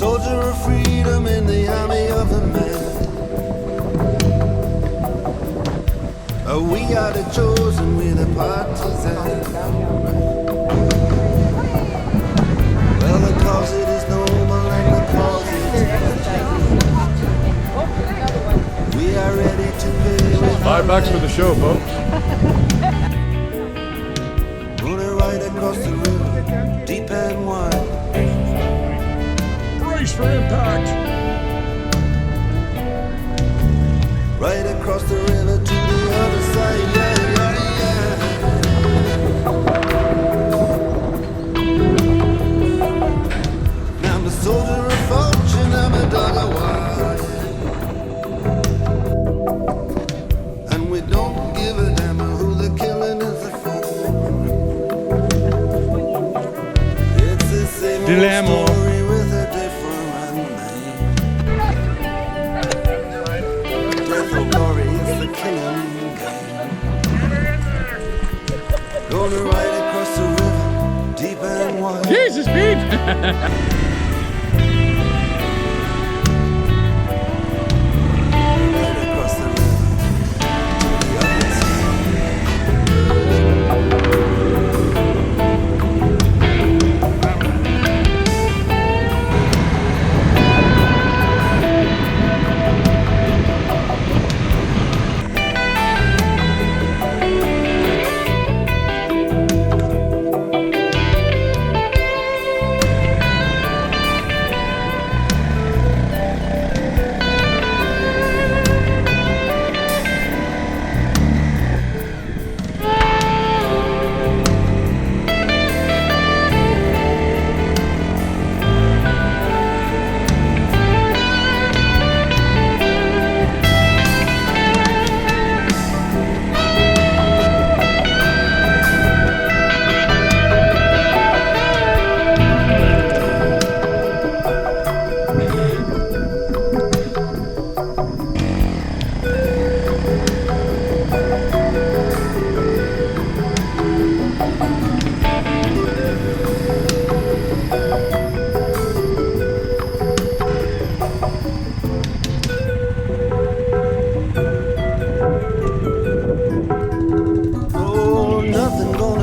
soldier of freedom in the army of the man. We are the chosen, we're the partisans. Well, the cause it is noble and the cause it is just. We are ready to pay with $5 for the show, folks. Gonna ride across the river, deep and wide. Brace for impact. Right across the river to the other side, yeah, yeah, yeah. I'm a soldier of fortune, I'm a dog of war. And we don't give a damn who the killing is for. It's the same old story with a different name. Death or glory is the killing game. Gonna ride across the river, deep and wide. Jesus, Pete! Ride across the river, the other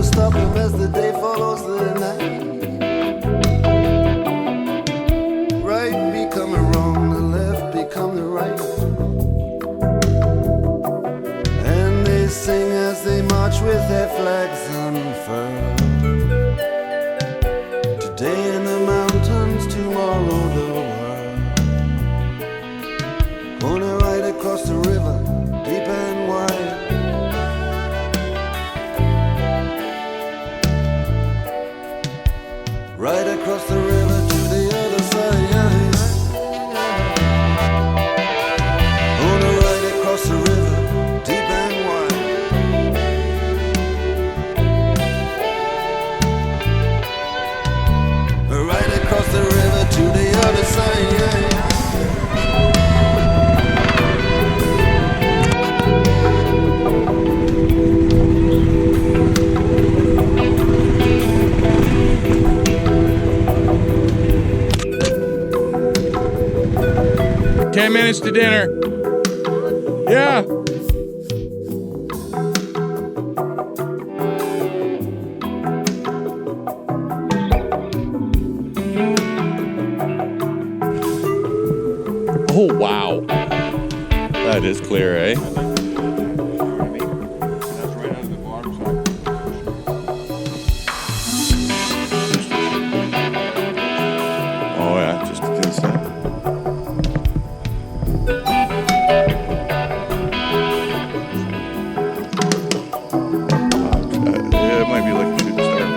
stop him as the day follows the night. Right becoming wrong, the left become the right. And they sing as they march with their flags unfurled. Today in the mountains, tomorrow the world. Gonna ride across the river, deep and wide. Right across the river to the other side, yeah, yeah. Gonna ride across the river, deep and wide. Right across the river to the other side, yeah, yeah. Minutes to dinner. Yeah. Oh, wow. That is clear, eh? Oh, yeah, just against that. It might be like a shooting star.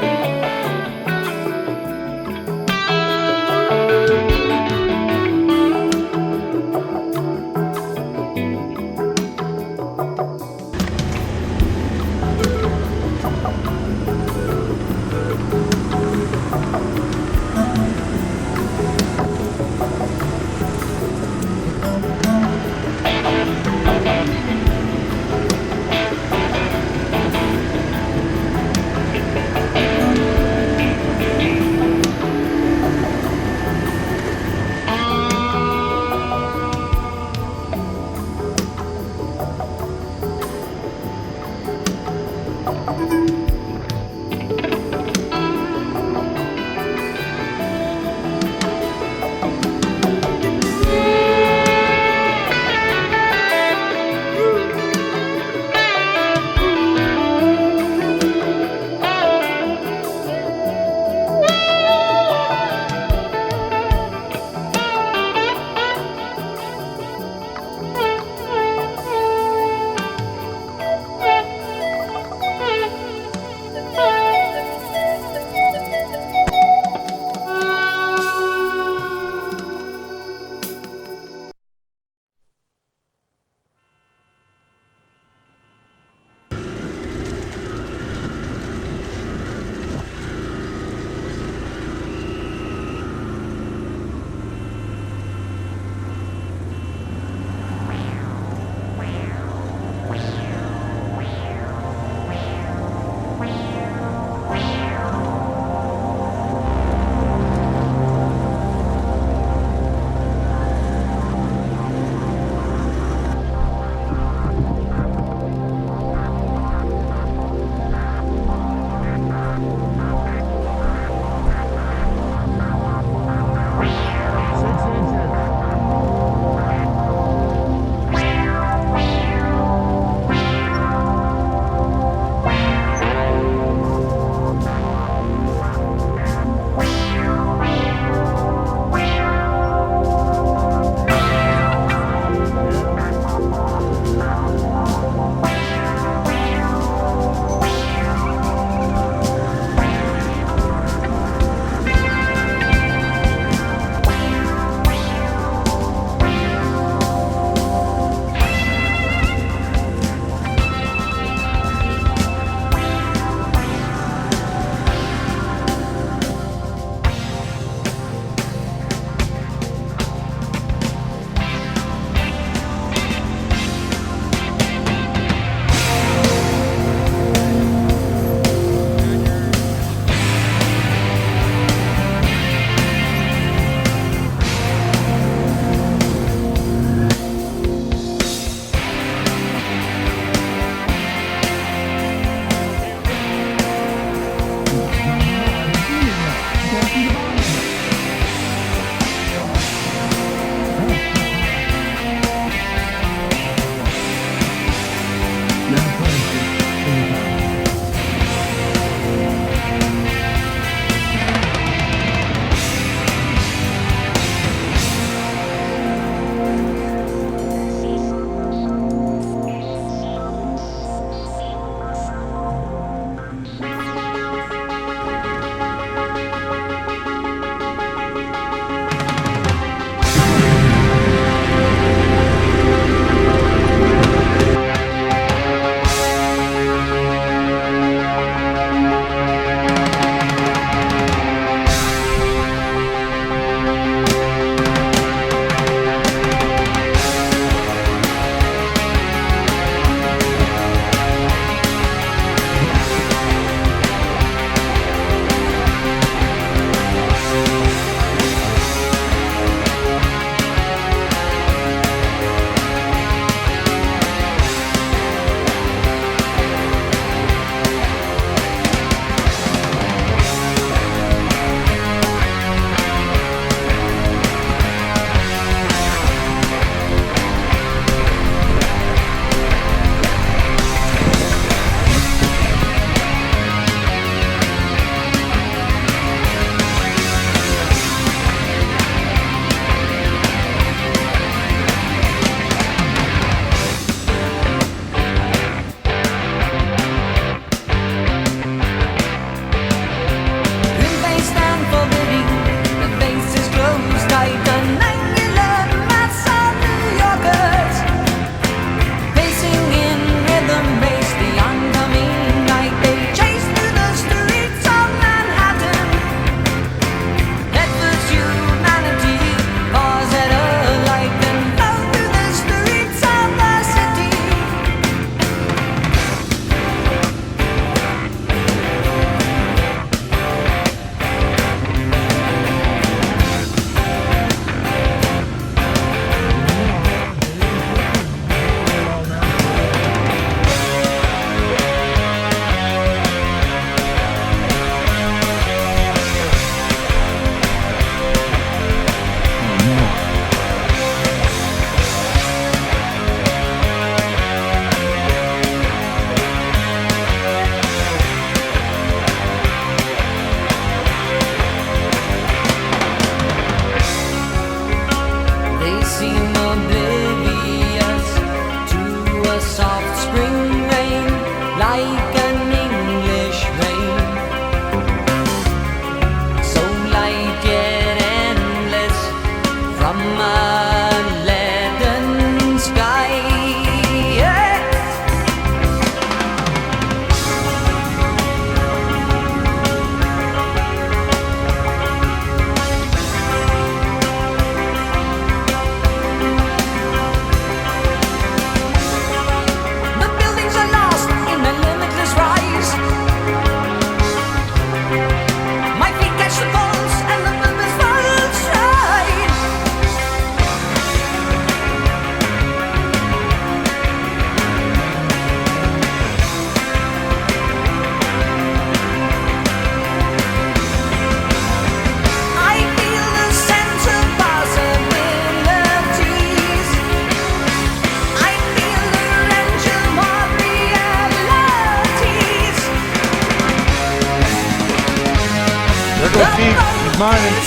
morning.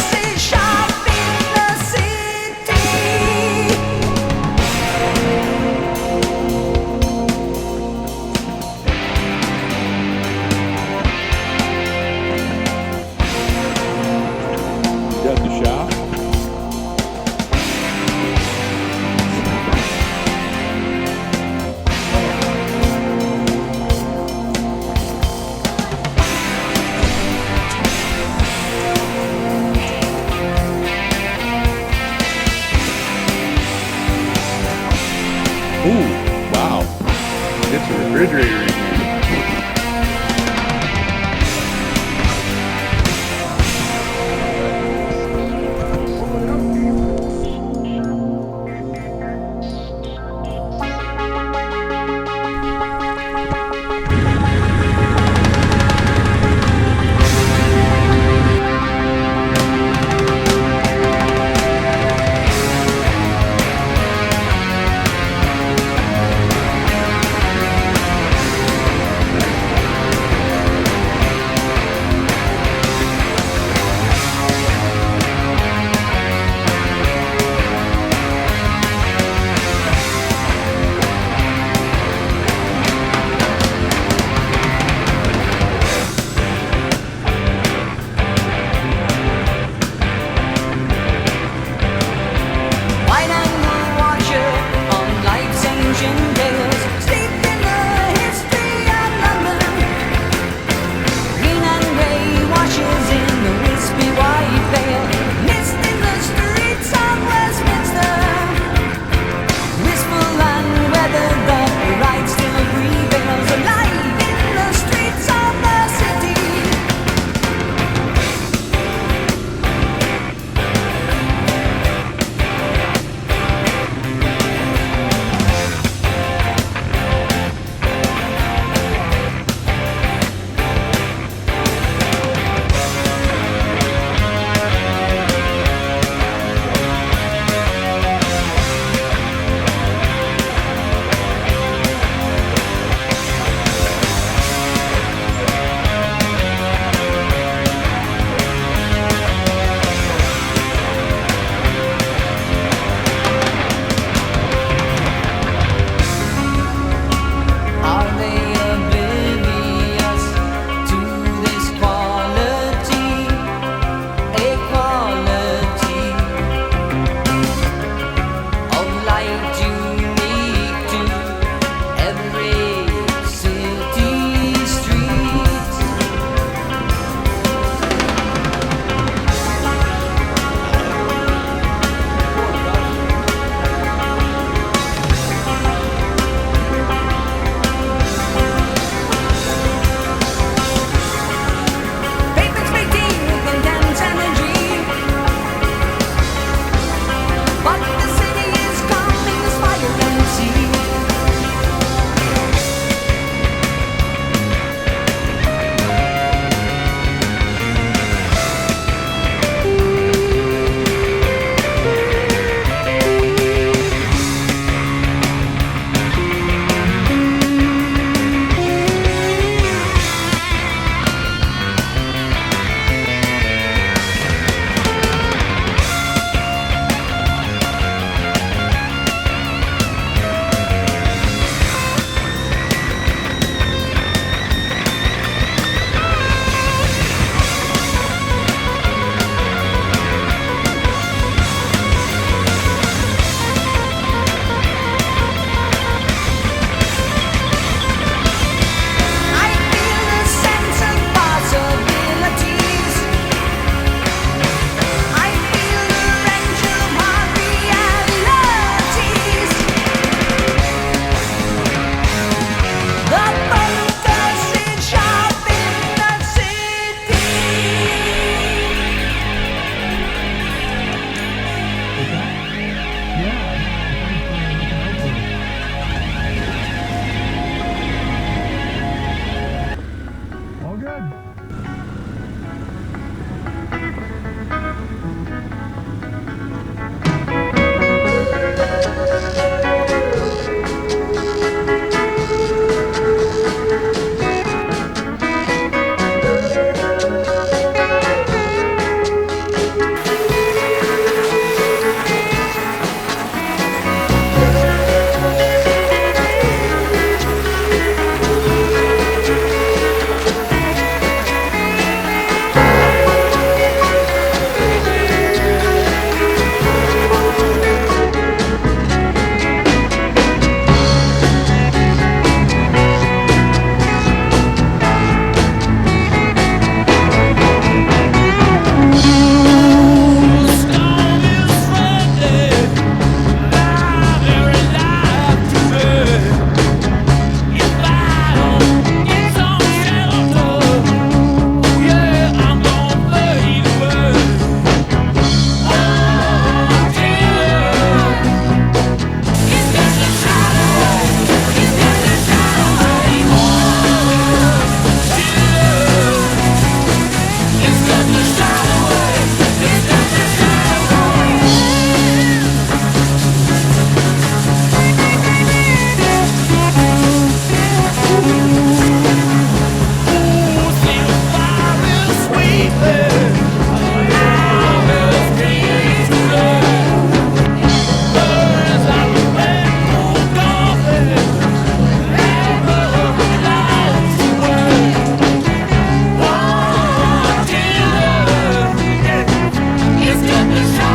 Got the shop. Ooh, wow. It's a refrigerator in here.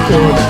So